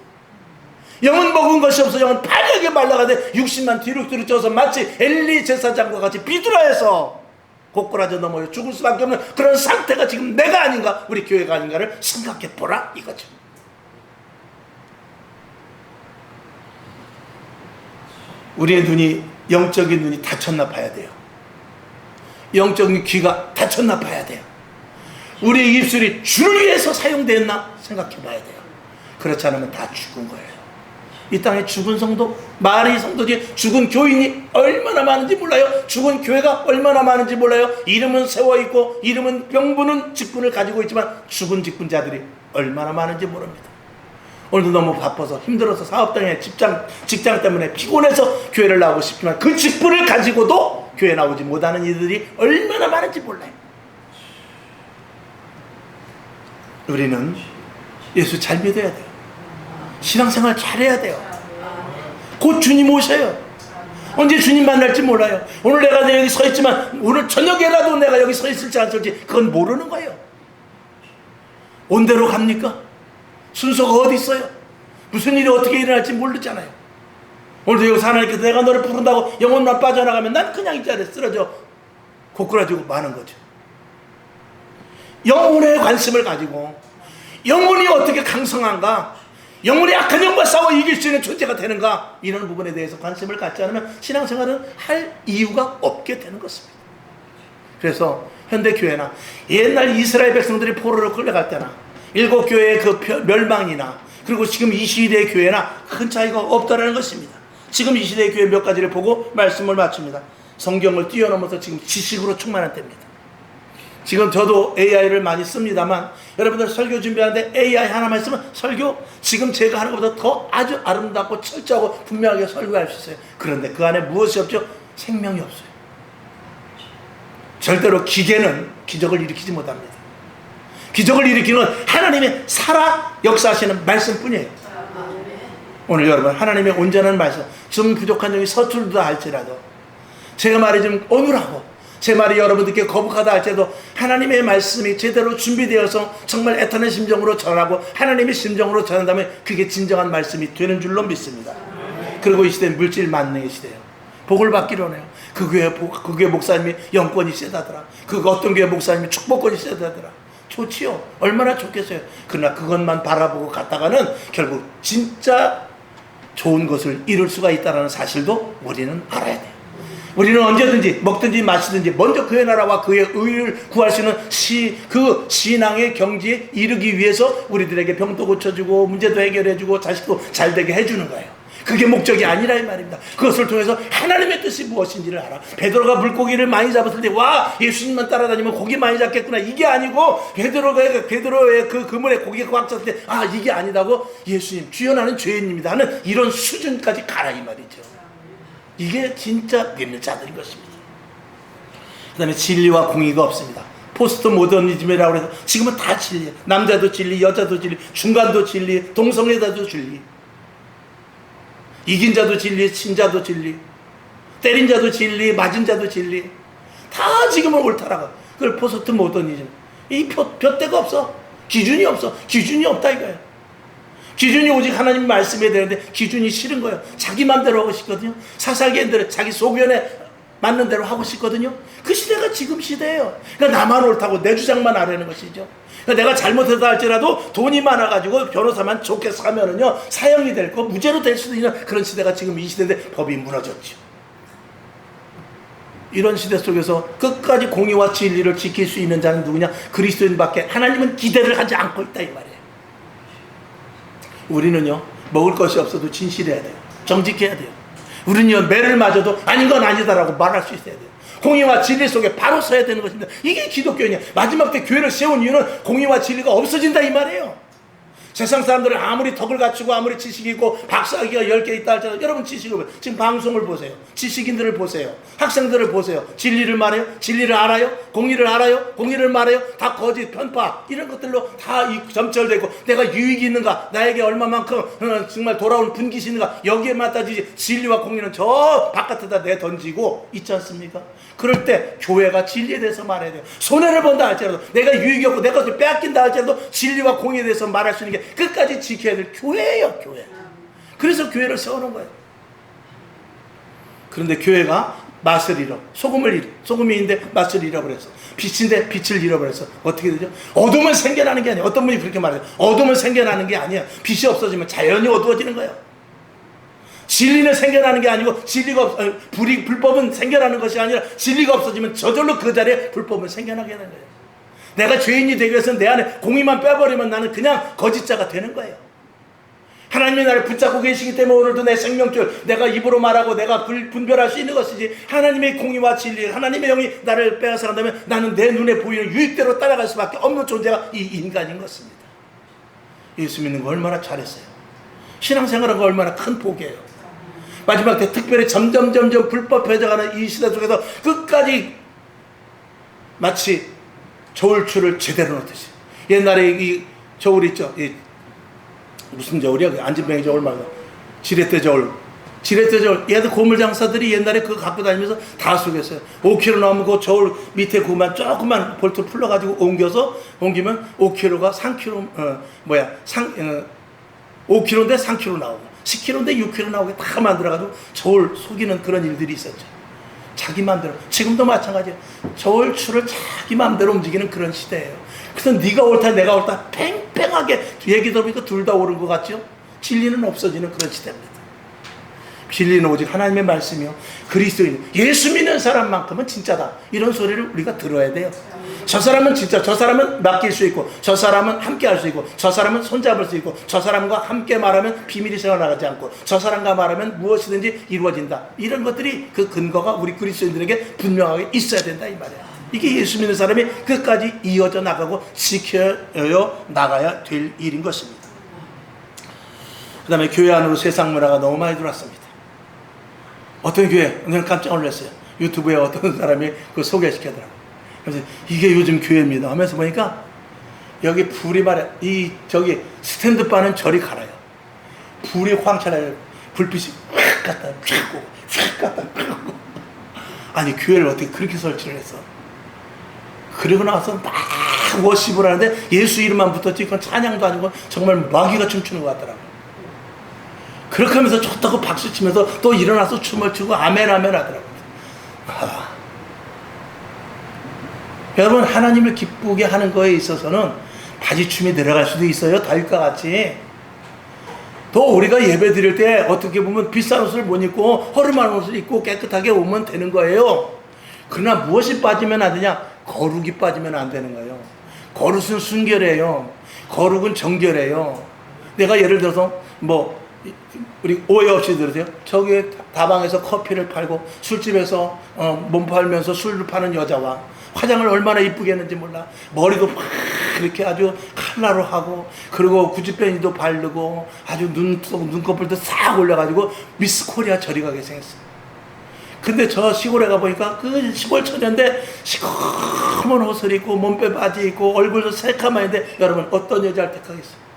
Speaker 1: 영은 먹은 것이 없어 영은 파랗게 말라가되 육신만 뒤룩뒤룩 쪄서 마치 엘리 제사장과 같이 비둘하여서 고꾸라져 넘어져 죽을 수밖에 없는 그런 상태가 지금 내가 아닌가 우리 교회가 아닌가를 생각해 보라 이거죠. 우리의 눈이 영적인 눈이 닫혔나 봐야 돼요. 영적인 귀가 닫혔나 봐야 돼요. 우리의 입술이 주를 위해서 사용되었나 생각해 봐야 돼요. 그렇지 않으면 다 죽은 거예요. 이 땅에 죽은 성도, 마리 성도지 죽은 교인이 얼마나 많은지 몰라요. 죽은 교회가 얼마나 많은지 몰라요. 이름은 세워있고 이름은 명분은 직분을 가지고 있지만 죽은 직분자들이 얼마나 많은지 모릅니다. 오늘도 너무 바빠서 힘들어서 사업장에 직장 때문에 피곤해서 교회를 나오고 싶지만 그 직분을 가지고도 교회 나오지 못하는 이들이 얼마나 많은지 몰라요. 우리는 예수 잘 믿어야 돼요. 신앙생활 잘해야 돼요. 곧 주님 오셔요. 언제 주님 만날지 몰라요. 오늘 내가 여기 서 있지만 오늘 저녁에라도 내가 여기 서 있을지 안 설지 그건 모르는 거예요. 온 대로 갑니까? 순서가 어디 있어요? 무슨 일이 어떻게 일어날지 모르잖아요. 오늘도 여기서 하나님께서 내가 너를 부른다고 영혼만 빠져나가면 난 그냥 이 자리에 쓰러져 고꾸라지고 마는 거죠. 영혼에 관심을 가지고 영혼이 어떻게 강성한가, 영혼이 악한 영과 싸워 이길 수 있는 존재가 되는가, 이런 부분에 대해서 관심을 갖지 않으면 신앙생활은 할 이유가 없게 되는 것입니다. 그래서 현대교회나 옛날 이스라엘 백성들이 포로로 끌려갈 때나 일곱 교회의 그 멸망이나 그리고 지금 이 시대의 교회나 큰 차이가 없다는 것입니다. 지금 이 시대의 교회 몇 가지를 보고 말씀을 마칩니다. 성경을 뛰어넘어서 지금 지식으로 충만한 때입니다. 지금 저도 AI를 많이 씁니다만 여러분들 설교 준비하는데 AI 하나만 있으면 설교 지금 제가 하는 것보다 더 아주 아름답고 철저하고 분명하게 설교할 수 있어요. 그런데 그 안에 무엇이 없죠? 생명이 없어요. 절대로 기계는 기적을 일으키지 못합니다. 기적을 일으키는 건 하나님의 살아 역사하시는 말씀뿐이에요. 오늘 여러분 하나님의 온전한 말씀, 좀 부족한 점이 서툴다 할지라도 제가 말이 좀 어눌하고 제 말이 여러분들께 거북하다 할지라도 하나님의 말씀이 제대로 준비되어서 정말 애타는 심정으로 전하고 하나님의 심정으로 전한다면 그게 진정한 말씀이 되는 줄로 믿습니다. 그리고 이 시대는 물질 만능의 시대예요. 복을 받기로 하네요. 그 교회 목사님이 영권이 세다더라. 그 어떤 교회 목사님이 축복권이 세다더라. 좋지요. 얼마나 좋겠어요. 그러나 그것만 바라보고 갔다가는 결국 진짜 좋은 것을 이룰 수가 있다는 사실도 우리는 알아야 돼요. 우리는 언제든지 먹든지 마시든지 먼저 그의 나라와 그의 의를 구할 수 있는 그 신앙의 경지에 이르기 위해서 우리들에게 병도 고쳐주고 문제도 해결해주고 자식도 잘되게 해주는 거예요. 그게 목적이 아니라 이 말입니다. 그것을 통해서 하나님의 뜻이 무엇인지를 알아. 베드로가 물고기를 많이 잡았을 때 와 예수님만 따라다니면 고기 많이 잡겠구나, 이게 아니고 베드로의 그 그물에 고기가 꽉 찼을 때 아 이게 아니다고 예수님 주여 나는 죄인입니다 하는 이런 수준까지 가라 이 말이죠. 이게 진짜 믿는 자들인 것입니다. 그 다음에 진리와 공의가 없습니다. 포스트 모더니즘이라고 해서 지금은 다 진리, 남자도 진리, 여자도 진리, 중간도 진리, 동성애자도 진리, 이긴 자도 진리, 친 자도 진리, 때린 자도 진리, 맞은 자도 진리, 다 지금은 옳다라고. 그걸 포스트 모더니즘. 이 둯대가 없어. 기준이 없어. 기준이 없다 이거예요. 기준이 오직 하나님 말씀에 되는데 기준이 싫은 거예요. 자기 마음대로 하고 싶거든요. 사사기인들은 자기 소견에 맞는 대로 하고 싶거든요. 그 시대가 지금 시대예요. 그러니까 나만 옳다고 내 주장만 하라는 것이죠. 그러니까 내가 잘못해서 할지라도 돈이 많아가지고 변호사만 좋게 사면은요 사형이 될 거 무죄로 될 수도 있는 그런 시대가 지금 이 시대인데 법이 무너졌죠. 이런 시대 속에서 끝까지 공의와 진리를 지킬 수 있는 자는 누구냐? 그리스도인밖에. 하나님은 기대를 하지 않고 있다 이 말이에요. 우리는요 먹을 것이 없어도 진실해야 돼요. 정직해야 돼요. 우리는요 매를 맞아도 아닌 건 아니다라고 말할 수 있어야 돼요. 공의와 진리 속에 바로 서야 되는 것입니다. 이게 기독교냐. 마지막 때 교회를 세운 이유는 공의와 진리가 없어진다 이 말이에요. 세상 사람들은 아무리 덕을 갖추고 아무리 지식이 있고 박사학위가 10개 있다 할지라도 여러분 지식을 지금 방송을 보세요. 지식인들을 보세요. 학생들을 보세요. 진리를 말해요? 진리를 알아요? 공의를 알아요? 공의를 말해요? 다 거짓, 편파 이런 것들로 다 점철되고 내가 유익이 있는가? 나에게 얼마만큼 정말 돌아온 분깃이 있는가? 여기에만 따지지 진리와 공의는 저 바깥에다 내던지고 있지 않습니까? 그럴 때 교회가 진리에 대해서 말해야 돼요. 손해를 본다 할지라도 내가 유익이 없고 내 것을 빼앗긴다 할지라도 진리와 공의에 대해서 말할 수 있는 게 끝까지 지켜야 될 교회예요. 교회. 그래서 교회를 세우는 거예요. 그런데 교회가 맛을 잃어. 소금인데 맛을 잃어버렸어. 빛인데 빛을 잃어버렸어. 어떻게 되죠? 어둠은 생겨나는 게 아니에요. 어떤 분이 그렇게 말해요. 어둠은 생겨나는 게 아니에요. 빛이 없어지면 자연히 어두워지는 거예요. 진리는 생겨나는 게 아니고 불법은 생겨나는 것이 아니라 진리가 없어지면 저절로 그 자리에 불법은 생겨나게 되는 거예요. 내가 죄인이 되기 위해서는 내 안에 공의만 빼버리면 나는 그냥 거짓자가 되는 거예요. 하나님이 나를 붙잡고 계시기 때문에 오늘도 내 생명줄 내가 입으로 말하고 내가 분별할 수 있는 것이지, 하나님의 공의와 진리, 하나님의 영이 나를 빼앗아간다면 나는 내 눈에 보이는 유익대로 따라갈 수밖에 없는 존재가 이 인간인 것입니다. 예수 믿는 거 얼마나 잘했어요. 신앙생활한 거 얼마나 큰 복이에요. 마지막 때 특별히 점점 불법해져가는 이 시대 속에서 끝까지 마치 저울추를 제대로 놓듯이, 옛날에 이 저울 있죠. 이 무슨 저울이야? 안진뱅이 저울 말고 지렛대 저울. 얘들 고물장사들이 옛날에 그거 갖고 다니면서 다 속였어요. 5kg 나오면 그 저울 밑에 그만 조금만 볼트 풀러가지고 옮기면 5kg가 3kg 5kg인데 3kg 나오고 10kg인데 6kg 나오게 다 만들어가지고 저울 속이는 그런 일들이 있었죠. 자기 마음대로. 지금도 마찬가지예요. 저울추를 자기 마음대로 움직이는 그런 시대예요. 그래서 네가 옳다 내가 옳다 팽팽하게 얘기 들어보니까 둘 다 옳은 것 같죠. 진리는 없어지는 그런 시대입니다. 진리는 오직 하나님의 말씀이요 그리스도인, 예수 믿는 사람만큼은 진짜다, 이런 소리를 우리가 들어야 돼요. 저 사람은 진짜, 저 사람은 맡길 수 있고, 저 사람은 함께 할 수 있고, 저 사람은 손잡을 수 있고, 저 사람과 함께 말하면 비밀이 새어나가지 않고, 저 사람과 말하면 무엇이든지 이루어진다. 이런 것들이 그 근거가 우리 그리스도인들에게 분명하게 있어야 된다 이 말이야. 이게 예수 믿는 사람이 끝까지 이어져 나가고 지켜져 나가야 될 일인 것입니다. 그 다음에 교회 안으로 세상 문화가 너무 많이 들어왔습니다. 어떤 교회, 오늘 깜짝 놀랐어요. 유튜브에 어떤 사람이 그거 소개시키더라고요. 그래서 이게 요즘 교회입니다 하면서 보니까 여기 불이 말해, 저기 스탠드바는 저리 갈아요. 불이 황천해요. 불빛이 확 갔다 펴고 확 갔다 펴고. 아니 교회를 어떻게 그렇게 설치를 했어? 그리고 나서 막 워십을 하는데 예수 이름만 붙었지 그건 찬양도 아니고 정말 마귀가 춤추는 것 같더라고요. 그렇게 하면서 좋다고 박수치면서 또 일어나서 춤을 추고 아멘 하더라고요. 여러분, 하나님을 기쁘게 하는 거에 있어서는 바지춤이 들어갈 수도 있어요. 다윗과 같이. 또 우리가 예배 드릴 때 어떻게 보면 비싼 옷을 못 입고 허름한 옷을 입고 깨끗하게 오면 되는 거예요. 그러나 무엇이 빠지면 안 되냐? 거룩이 빠지면 안 되는 거예요. 거룩은 순결해요. 거룩은 정결해요. 내가 예를 들어서 우리 오해 없이 들으세요. 저기 다방에서 커피를 팔고 술집에서 몸 팔면서 술을 파는 여자와 화장을 얼마나 이쁘게 했는지 몰라. 머리도 막 이렇게 아주 칼라로 하고, 그리고 구찌빼니도 바르고 아주 눈꺼풀도 싹 올려가지고 미스 코리아 저리 가게 생겼어요. 근데 저 시골에 가보니까 그 시골 처녀인데 시커먼 옷을 입고 몸빼 바지 입고 얼굴도 새카만인데 여러분 어떤 여자를 택하겠어요?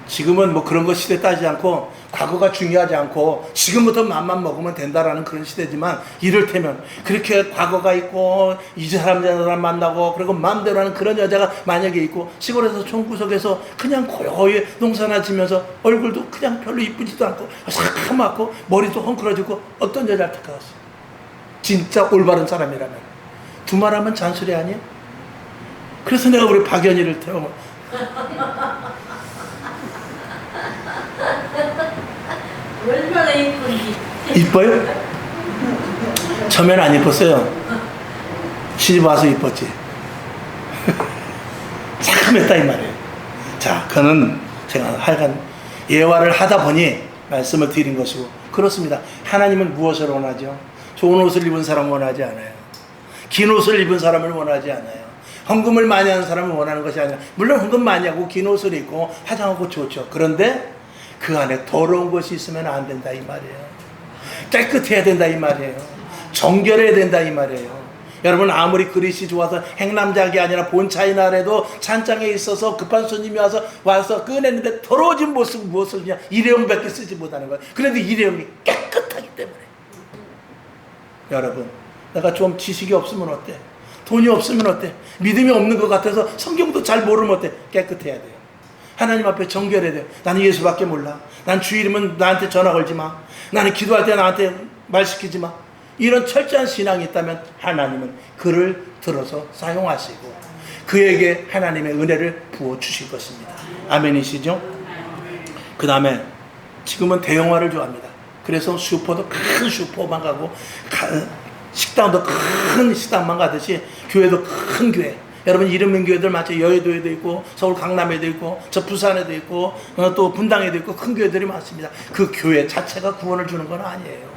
Speaker 1: 지금은 뭐 그런 거 시대 따지지 않고 과거가 중요하지 않고 지금부터 맘만 먹으면 된다라는 그런 시대지만 이를테면 그렇게 과거가 있고 이 사람 저 사람 만나고 그리고 마음대로 하는 그런 여자가 만약에 있고 시골에서 총구석에서 그냥 고요히 농사나 지면서 얼굴도 그냥 별로 이쁘지도 않고 새카맣고 머리도 헝클어지고 어떤 여자를 택하겠어요? 진짜 올바른 사람이라면. 두말하면 잔소리 아니에요? 그래서 내가 우리 박연희를 태워
Speaker 2: 얼마나 이쁜지.
Speaker 1: 이뻐요? 처음에는 안 이뻤어요. 시집 와서 이뻤지. 착함했다 이 말이에요. 자, 그는 제가 하여간 예화를 하다 보니 말씀을 드린 것이고 그렇습니다. 하나님은 무엇을 원하죠? 좋은 옷을 입은 사람을 원하지 않아요. 긴 옷을 입은 사람을 원하지 않아요. 헌금을 많이 하는 사람을 원하는 것이 아니라 물론 헌금 많이 하고 긴 옷을 입고 화장하고 좋죠. 그런데 그 안에 더러운 것이 있으면 안 된다 이 말이에요. 깨끗해야 된다 이 말이에요. 정결해야 된다 이 말이에요. 여러분 아무리 그릇이 좋아서 행남작이 아니라 본차이나라도 찬장에 있어서 급한 손님이 와서 꺼냈는데 더러워진 모습 무엇을 그냥 일회용밖에 쓰지 못하는 거예요. 그런데 일회용이 깨끗하기 때문에. 여러분 내가 좀 지식이 없으면 어때? 돈이 없으면 어때? 믿음이 없는 것 같아서 성경도 잘 모르면 어때? 깨끗해야 돼요. 하나님 앞에 정결해야 돼요. 나는 예수밖에 몰라. 난 주일이면 나한테 전화 걸지 마. 나는 기도할 때 나한테 말 시키지 마. 이런 철저한 신앙이 있다면 하나님은 그를 들어서 사용하시고 그에게 하나님의 은혜를 부어주실 것입니다. 아멘이시죠? 그 다음에 지금은 대형화를 좋아합니다. 그래서 슈퍼도 큰 슈퍼만 가고 식당도 큰 식당만 가듯이 교회도 큰 교회. 여러분 이름 있는 교회들 많죠. 여의도에도 있고 서울 강남에도 있고 저 부산에도 있고 또 분당에도 있고 큰 교회들이 많습니다. 그 교회 자체가 구원을 주는 건 아니에요.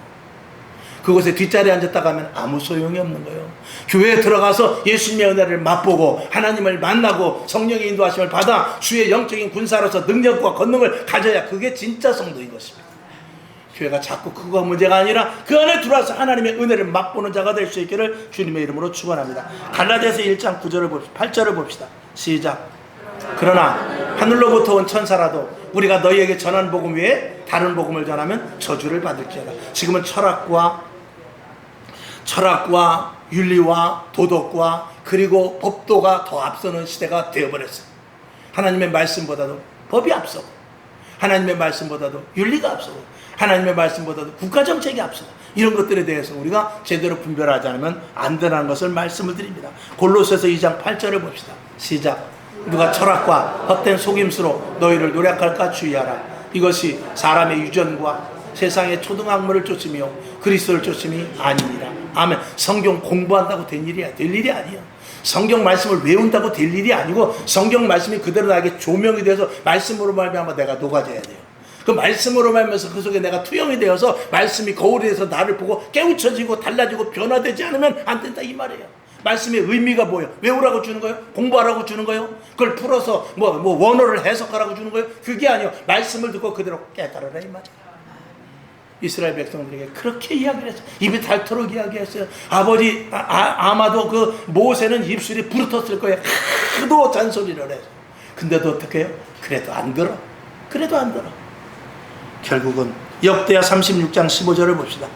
Speaker 1: 그곳에 뒷자리에 앉았다 가면 아무 소용이 없는 거예요. 교회에 들어가서 예수님의 은혜를 맛보고 하나님을 만나고 성령의 인도하심을 받아 주의 영적인 군사로서 능력과 권능을 가져야 그게 진짜 성도인 것입니다. 교회가 자꾸 그거가 문제가 아니라 그 안에 들어와서 하나님의 은혜를 맛보는 자가 될 수 있기를 주님의 이름으로 축원합니다. 갈라디아서 1장 9절을 봅시다. 8절을 봅시다. 시작. 그러나 하늘로부터 온 천사라도 우리가 너희에게 전한 복음 외에 다른 복음을 전하면 저주를 받을지어다. 지금은 철학과 윤리와 도덕과 그리고 법도가 더 앞서는 시대가 되어버렸어요. 하나님의 말씀보다도 법이 앞서고 하나님의 말씀보다도 윤리가 앞서고 하나님의 말씀보다도 국가정책이 앞서고 이런 것들에 대해서 우리가 제대로 분별하지 않으면 안 되는 것을 말씀을 드립니다. 골로새서 2장 8절을 봅시다. 시작. 누가 철학과 헛된 속임수로 너희를 노력할까 주의하라. 이것이 사람의 유전과 세상의 초등학문을 쫓으며 그리스도를 쫓음이 아니니라. 아멘. 성경 공부한다고 될 일이 아니에요. 성경 말씀을 외운다고 될 일이 아니고 성경 말씀이 그대로 나에게 조명이 돼서 말씀으로 말미암아 내가 녹아져야 돼요. 그 말씀으로 말면서 그 속에 내가 투영이 되어서 말씀이 거울에 대해서 나를 보고 깨우쳐지고 달라지고 변화되지 않으면 안 된다 이 말이에요. 말씀의 의미가 뭐예요? 외우라고 주는 거예요? 공부하라고 주는 거예요? 그걸 풀어서 뭐 원어를 해석하라고 주는 거예요? 그게 아니에요. 말씀을 듣고 그대로 깨달아라 이 말이에요. 이스라엘 백성들에게 그렇게 이야기를 했어요. 입이 닳도록 이야기했어요. 아마도 그 모세는 입술이 부르텄을 거예요. 하도 잔소리를 해서. 근데도 어떻게 해요? 그래도 안 들어. 결국은 역대하 36장 15절을 봅시다.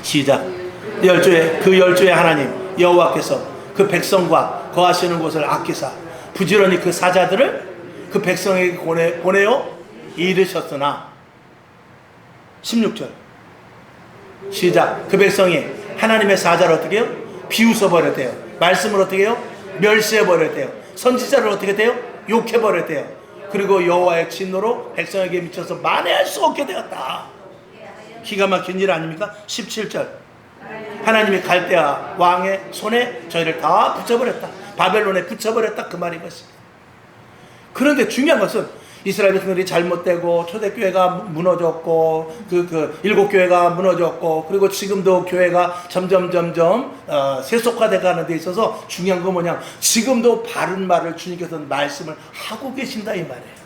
Speaker 1: 시작. 그 열조의 하나님 여호와께서 그 백성과 거하시는 곳을 아끼사 부지런히 그 사자들을 그 백성에게 보내어 이르셨으나 16절 시작. 그 백성이 하나님의 사자를 어떻게 해요? 비웃어버렸대요. 말씀을 어떻게 해요? 멸시해버렸대요. 선지자를 어떻게 돼요? 욕해버렸대요. 그리고 여호와의 진노로 백성에게 미쳐서 만회할 수 없게 되었다. 기가 막힌 일 아닙니까? 17절 하나님이 갈대아 왕의 손에 저희를 다 붙여버렸다. 바벨론에 붙여버렸다. 그 말인 것입니다. 그런데 중요한 것은 이스라엘 백성들이 잘못되고 초대교회가 무너졌고 일곱 교회가 무너졌고 그리고 지금도 교회가 점점 세속화돼 가는 데 있어서 중요한 건 뭐냐, 지금도 바른 말을 주님께서 말씀을 하고 계신다 이 말이에요.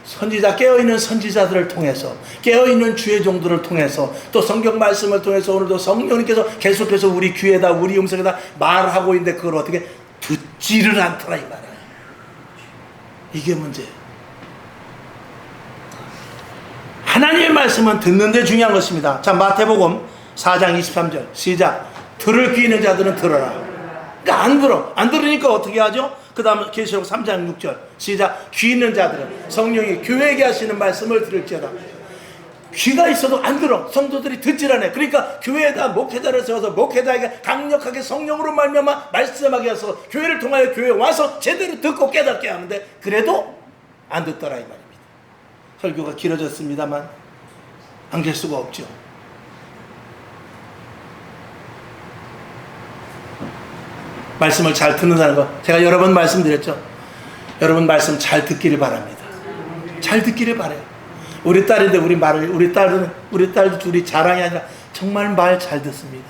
Speaker 1: 선지자, 깨어있는 선지자들을 통해서, 깨어있는 주의 종들을 통해서, 또 성경 말씀을 통해서 오늘도 성령님께서 계속해서 우리 귀에다, 우리 음성에다 말하고 있는데 그걸 어떻게 듣지를 않더라 이 말이에요. 이게 문제예요. 하나님의 말씀은 듣는 데 중요한 것입니다. 자, 마태복음 4장 23절 시작. 들을 귀 있는 자들은 들어라. 그러니까 안 들어. 안 들으니까 어떻게 하죠? 그 다음 계시록 3장 6절 시작. 귀 있는 자들은 성령이 교회에게 하시는 말씀을 들을지어다. 귀가 있어도 안 들어. 성도들이 듣질 않아요. 그러니까 교회에다 목회자를 세워서 목회자에게 강력하게 성령으로 말미암아 말씀하게 해서 교회를 통하여 교회에 와서 제대로 듣고 깨닫게 하는데 그래도 안 듣더라 이 말입니다. 설교가 길어졌습니다만 안 될 수가 없죠. 말씀을 잘 듣는다는 거 제가 여러 번 말씀드렸죠. 여러분 말씀 잘 듣기를 바랍니다. 잘 듣기를 바라요. 우리 딸인데 우리 딸도 둘이 자랑이 아니라 정말 말 잘 듣습니다.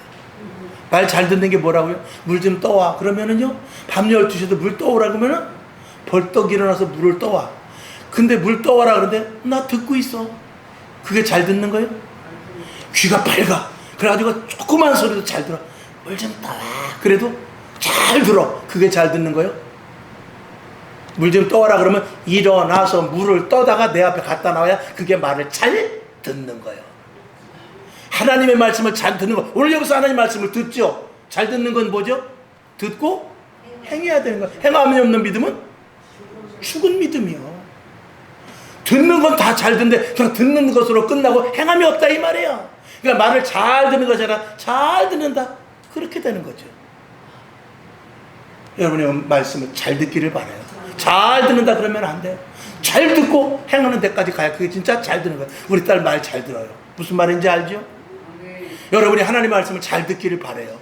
Speaker 1: 말 잘 듣는 게 뭐라고요? 물 좀 떠와 그러면은요 밤 12시에도 물 떠오라 그러면은 벌떡 일어나서 물을 떠와. 근데 물 떠와라 그러는데 나 듣고 있어. 그게 잘 듣는 거예요? 귀가 밝아. 그래가지고 조그만 소리도 잘 들어. 물 좀 떠와. 그래도 잘 들어. 그게 잘 듣는 거예요? 물 좀 떠와라 그러면 일어나서 물을 떠다가 내 앞에 갖다 놔야 그게 말을 잘 듣는 거예요. 하나님의 말씀을 잘 듣는 거. 오늘 여기서 하나님 말씀을 듣죠. 잘 듣는 건 뭐죠? 듣고 행해야 되는 거예요. 행함이 없는 믿음은 죽은 믿음이요. 듣는 건 다 잘 듣는데 그냥 듣는 것으로 끝나고 행함이 없다 이 말이에요. 그러니까 말을 잘 듣는 것이 아니라 잘 듣는다. 그렇게 되는 거죠. 여러분의 말씀을 잘 듣기를 바라요. 잘 듣는다 그러면 안 돼요. 잘 듣고 행하는 데까지 가야 그게 진짜 잘 듣는 거예요. 우리 딸 말 잘 들어요. 무슨 말인지 알죠? 여러분이 하나님의 말씀을 잘 듣기를 바라요.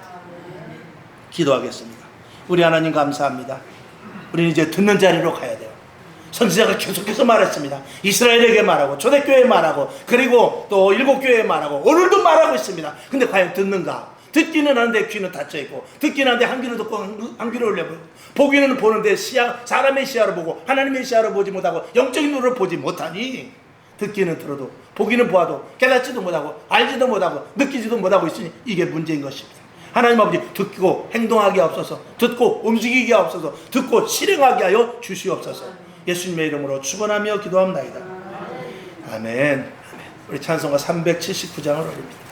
Speaker 1: 기도하겠습니다. 우리 하나님 감사합니다. 우리는 이제 듣는 자리로 가야 돼요. 선지자가 계속해서 말했습니다. 이스라엘에게 말하고 초대교회에 말하고 그리고 또 일곱교회에 말하고 오늘도 말하고 있습니다. 근데 과연 듣는가? 듣기는 하는데 귀는 닫혀있고 듣기는 하는데 한 귀는 듣고 한 귀를 올려보고 보기는 보는데 사람의 시야로 보고 하나님의 시야로 보지 못하고 영적인 눈으로 보지 못하니 듣기는 들어도 보기는 보아도 깨닫지도 못하고 알지도 못하고 느끼지도 못하고 있으니 이게 문제인 것입니다. 하나님 아버지 듣고 행동하게 없어서 듣고 움직이게 없어서 듣고 실행하게 하여 주시옵소서. 예수님의 이름으로 축원하며 기도합나이다. 아멘. 우리 찬송가 379장을 올립니다.